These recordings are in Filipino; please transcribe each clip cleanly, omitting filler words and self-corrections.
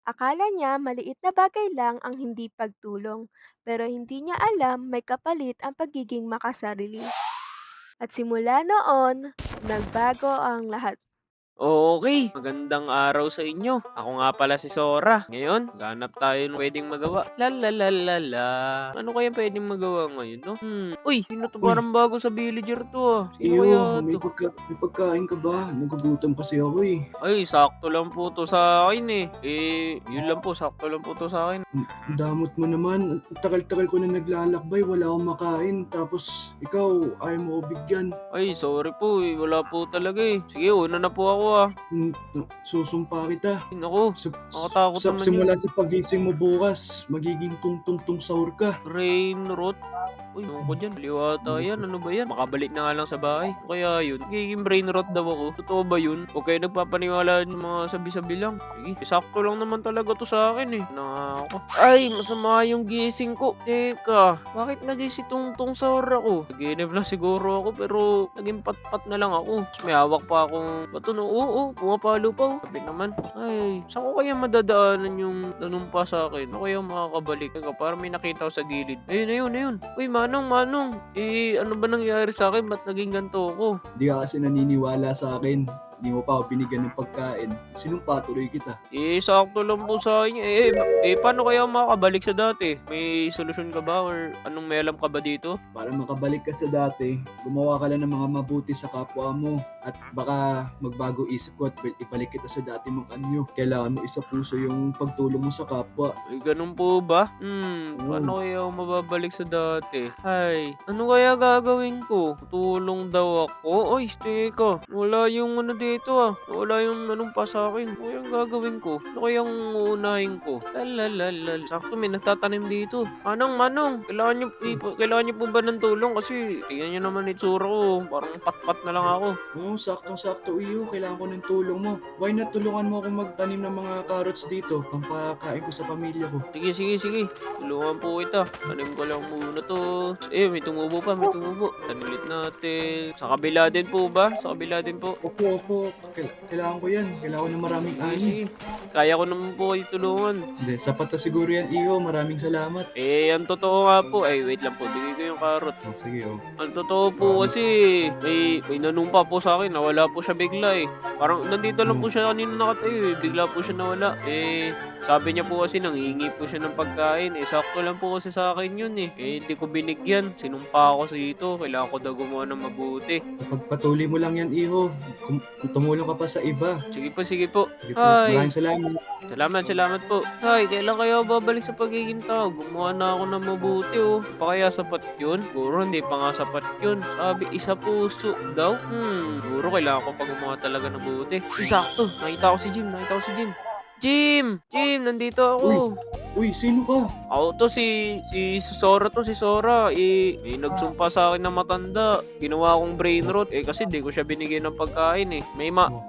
Akala niya maliit na bagay lang ang hindi pagtulong, pero hindi niya alam may kapalit ang pagiging makasarili. At simula noon, nagbago ang lahat. Okay, magandang araw sa inyo. Ako nga pala si Sora. Ngayon, maghanap tayo ng pwedeng magawa. La la la la la. Ano kaya pwedeng magawa ngayon, no? Uy, sino 'to? Uy, Parang bago sa villager 'to, ah. Sino iyo, kaya 'to? may pagkain ka ba? Nagugutom kasi ako eh. Ay, sakto lang po 'to sa akin, eh. Yun lang po, sakto lang po 'to sa akin. Ang damot mo naman. Ang tagal-tagal ko na naglalakbay, wala akong makain. Tapos ikaw, ayaw mo ko bigyan. Ay, sorry po, eh. Wala po talaga, eh. Sige, una na po ako, ah. Susumpa kita. Ay, naku, Sa, nakakatakot sa naman yun. simula sa pagising mo bukas, magiging tungtong sahur ka. Brain rot. Uy, ewan ko diyan, baliw ata yan, ano ba yan? Makabalik na nga lang sa bahay. O kaya yun, nagiging brain rot daw ako. Totoo ba yun? O kaya nagpapaniwala yung mga sabi-sabi lang. Sige, sakto lang naman talaga to sa akin eh. Ako. Ay, masama yung gising ko. Teka, bakit nagising tungtong sahur ako? Naginip na siguro ako pero naging pat-pat na lang ako. Tapos may hawak pa akong bato no. Oo, pumapalo pa. Sabi naman, ay, saan ko kaya madadaanan yung nanumpa sa akin? Ako kaya makakabalik? Teka, parang may nakita ko sa gilid. Ayun, ayun, ayun. Uy, Manong, ano ba nangyari sa akin? Ba't naging ganito ako? Di ka kasi naniniwala sa akin. Di mo pa ako binigyan ng pagkain. Sinumpa tuloy kita. Sakto lang po sa akin. Paano kaya makakabalik sa dati? May solusyon ka ba or anong may alam ka ba dito? Para makabalik ka sa dati, gumawa ka lang ng mga mabuti sa kapwa mo at baka magbago isip ko at ibalik kita sa dati mong anyo. Kailangan mo isa puso yung pagtulong mo sa kapwa. Ay, ganun po ba? Paano Oo. kaya ako mababalik sa dati? Ay, ano kaya gagawin ko? Tutulong daw ako? Oy, teka. Wala yung ano dito ah. Wala yung anong pa sa akin. Ano kayang gagawin ko? Ano kayang uunahin ko? Lalalala. Sakto may nagtatanim dito. Manong, kailangan niyo po ba ng tulong? Kasi tingnan niyo naman itsura ko. Parang pat-pat na lang ako. Oo, saktong-sakto iyo. Kailangan ko ng tulong mo. Why not tulungan mo ako magtanim ng mga carrots dito? Pampakain ko sa pamilya ko. Sige. Tulungan po kita. Tanim ko lang muna to. May tumubo pa, may tumubo. Tanilit natin. Sa kabila din po ba? Sa kabila din po. Opo. Kailangan ko yan. Kailangan ko ng maraming ani. Sige. Kaya ko naman po kayo tulungan. Hindi, sapat na siguro yan iyo. Maraming salamat. Ang totoo nga po. Wait lang po. Bigay ko yung carrot. Oh, sige oh. Ang totoo po kasi, may nanumpa po sa akin. Nawala po siya bigla eh. Parang nandito lang po siya kanina nakatayo eh. Bigla po siya nawala. Sabi niya po kasi nanghihingi po siya ng pagkain. Sakto lang po kasi sa akin yun eh. Hindi ko binigyan. Sinumpa ako dito. Kailangan ko daw gumawa ng mabuti. Pagpatuloy mo lang yan iyo. Tumulong ka pa sa iba. Sige po. Sige po. Hi. Maraming salamat. Salamat po. Ay, kailan kaya babalik sa pagiging tao? Gumawa na ako ng mabuti oh. Pa kaya sapat yun? Siguro hindi pa nga sapat yun. Sabi, isa puso daw? Siguro kailangan ko pa gumawa talaga ng mabuti. Sakto. Nakita ko si Jim. Jim, nandito ako. Uy, sino ka? Ako to si Sora to, si Sora. May nagsumpa sa akin na matanda. Ginawa kong brain rot kasi di ko siya binigyan ng pagkain eh.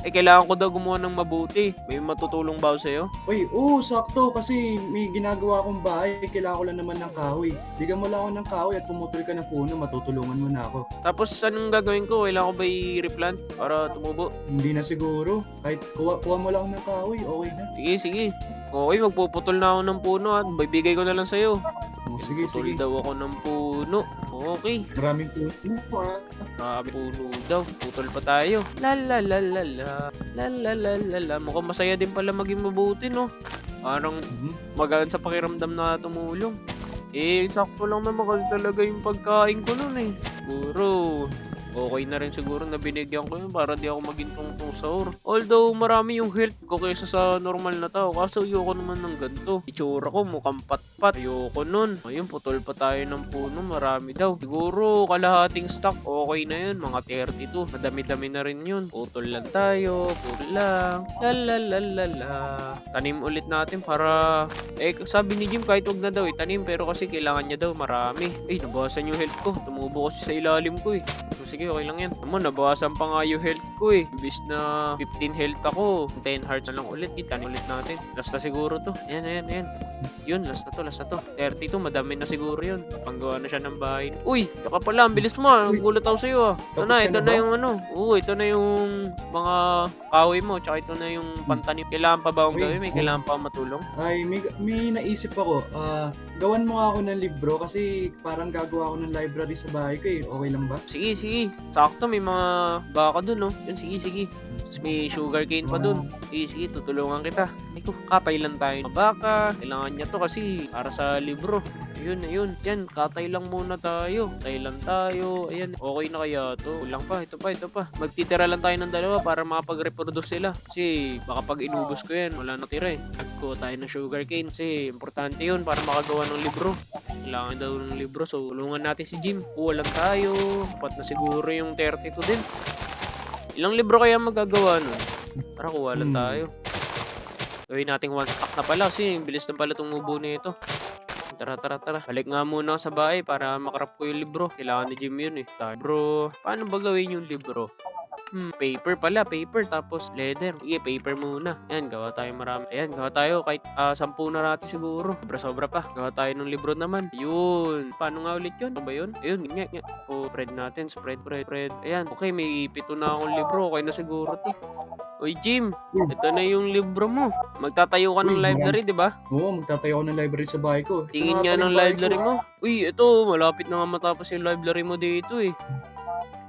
Kailangan ko daw gumawa ng mabuti. May matutulong ba ako sa'yo? Uy, sakto kasi may ginagawa akong bahay. Kailangan ko lang naman ng kahoy. Bigyan mo lang ako ng kahoy at pumutol ka ng puno. Matutulungan mo na ako. Tapos anong gagawin ko? Kailangan ko ba i-replant para tumubo? Hindi na siguro. Kahit kuha mo lang ako ng kahoy, okay na. Sige. Okay, magpuputol na ako ng puno at bibigay ko na lang sa'yo. Oh, sige. Putol daw ako ng puno. Okay. Maraming puno ah. Grabe puno daw. Putol pa tayo. La la la la la. La la la la la. Mukhang masaya din pala maging mabuti, no? Parang magaan sa pakiramdam na tumulong. Sakto lang naman kasi talaga yung pagkain ko nun eh. Siguro, okay na rin siguro na binigyan ko yun para di ako maging tungtong sahur. Although marami yung health ko kaysa sa normal na tao. Kaso ayoko naman ng ganito. Itsura ko mukhang patpat. Ayoko nun. Ayun, putol pa tayo ng puno. Marami daw. Siguro kalahating stock. Okay na yun. Mga 32. Madami-dami na rin yun. Putol lang tayo. Putol lang. Lalalala. Tanim ulit natin para... sabi ni Jim kahit wag na daw tanim. Pero kasi kailangan niya daw marami. Nabawasan yung health ko. Tumubo kasi sa ilalim ko eh. Sige, okay lang yan. Nabawasan pa nga yung health ko eh. Imbis na 15 health ako, 10 hearts na lang ulit. Itanin ulit natin. Last na siguro to. Ayan. Yun, last na to. 32, madami na siguro yun. Panggawa na siya ng bahay. Uy, yaka pala, ang bilis mo ah. Uy. Nagulat ako sa'yo ah. Ito Tapos na, ka ito na na ba? yung ano. Oo, ito na yung mga kahoy mo. Tsaka ito na yung pantanim. Kailangan pa ba akong Uy, gawin? May kailangan pa akong matulong? Ay, may naisip ako. Gawan mo nga ako ng libro kasi parang gagawa ako ng library sa bahay ko eh. Okay lang ba? Sige. Sakto, may mga baka dun, no? Yun, sige. Tapos may sugarcane pa dun. Sige, tutulungan kita. Ay ko, katay lang tayo. Mga baka, kailangan niya to kasi para sa libro. Ayun. Yan, katay lang muna tayo. Katay lang tayo. Ayan, okay na kaya to. Kulang pa, ito pa. Magtitira lang tayo ng dalawa para makapag-reproduce sila. Kasi baka pag inubos ko yan, wala na tira eh. Nagkuha tayo ng sugarcane kasi importante yun para makagawa ng libro. Kailangan daw ng libro, so tulungan natin si Jim. Kuha lang tayo. Dapat na siguro yung 32 din. Ilang libro kaya magagawa nun? Tara, kuha lang tayo. Gawin natin one stack na pala kasi bilis na pala tumubo na ito. Tara. Balik nga muna ako sa bahay para makarap ko yung libro. Kailangan ni Jim yun eh. Bro, paano ba gawin yung libro? Paper pala, tapos leather. Sige, paper muna. Ayan, gawa tayo marami. Ayan, gawa tayo kahit 10 na natin siguro. Sobra pa. Gawa tayo ng libro naman. Yun. Paano nga ulit yun? Ano ba yun? Ayun, nga. Spread natin. Spread. Ayan, okay, may 7 na akong libro. Okay na siguro to. Uy, Jim, ito na yung libro mo. Magtatayo ka ng Uy, library, di ba? Oo, magtatayo ako ng library sa bahay ko. Ito Tingin nga nga pala ng yung bahay library ko. mo. Uy, ito, malapit na nga matapos yung library mo dito eh.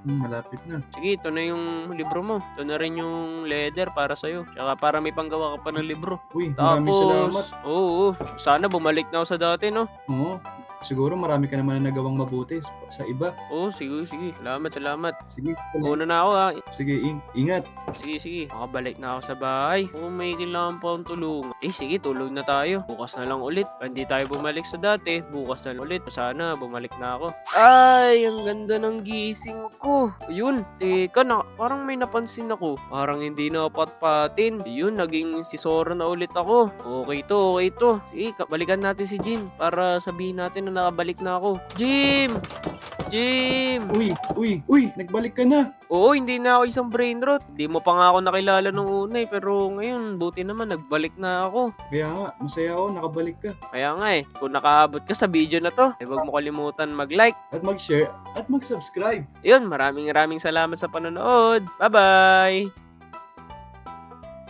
Malapit na. Sige, ito na yung libro mo. Ito na rin yung leather para sa'yo. Tsaka para may panggawa ka pa ng libro. Uy, maraming salamat. Oo. Sana bumalik na ako sa dati, no? Oo. Siguro marami ka naman na nagawang mabuti sa iba. Oo, sige. Salamat. Sige, Una na ako, ha. sige, ingat. Sige. Makabalik na ako sa bahay. Oo, may kailangan pa akong tulungan. Sige, tulog na tayo. Bukas na lang ulit. Hindi tayo bumalik sa dati. Bukas na lang ulit. Sana bumalik na ako. Ay, ang ganda ng gising ko. Ayun, teka na. Parang may napansin ako. Parang hindi na patpatin. Ayun, naging si Sora na ulit ako. Okay to. Sige, balikan natin si Jim para sabihin natin na nakabalik na ako. Jim! Uy, nagbalik ka na. Oo, hindi na ako isang brain rot. Hindi mo pa nga ako nakilala nung una eh. Pero ngayon, buti naman, nagbalik na ako. Kaya nga, masaya ako, nakabalik ka. Kaya nga eh, kung nakaabot ka sa video na to, huwag mo kalimutan mag-like. At mag-share, at mag-subscribe. Yun, maraming salamat sa panonood. Bye-bye!